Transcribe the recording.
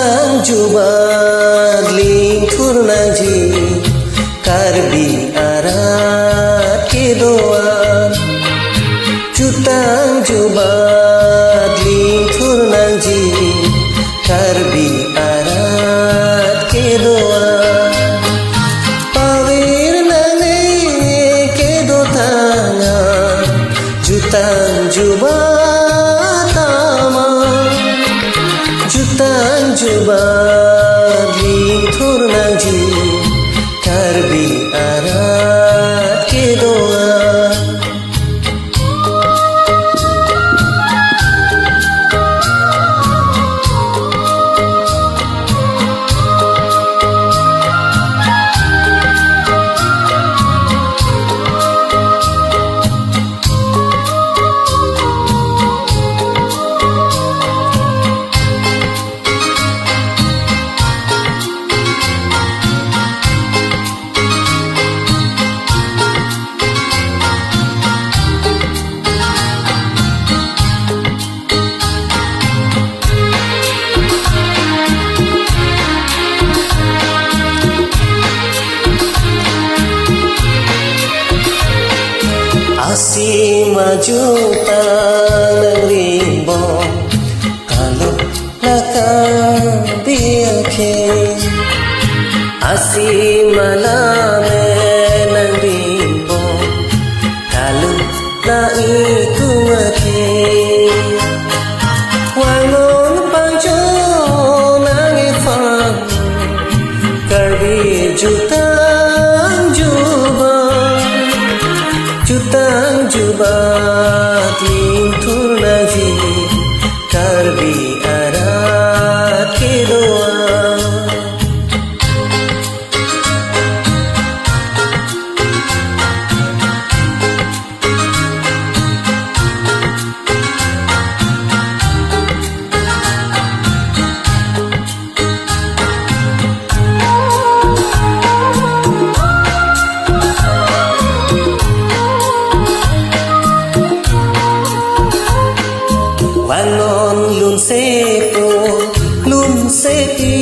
Jutang jubat lingkur naji karbi arat kedoan. Jutang jubat lingkur naji karbi arat kedoan. Pawir nane kedo tangan jutang jubat aman. Jutang jubat lingkur naji karbi arat kedoan. Asih maju tanang rimbong kalau lakang biake. Asih malam nang rimbong kalau lai kumake. Wangon pangjo nang ifang karbi jutang jubat. Jutang jubat lingkur naji karbi arat kedoan. Wangon lun sepo lun sepi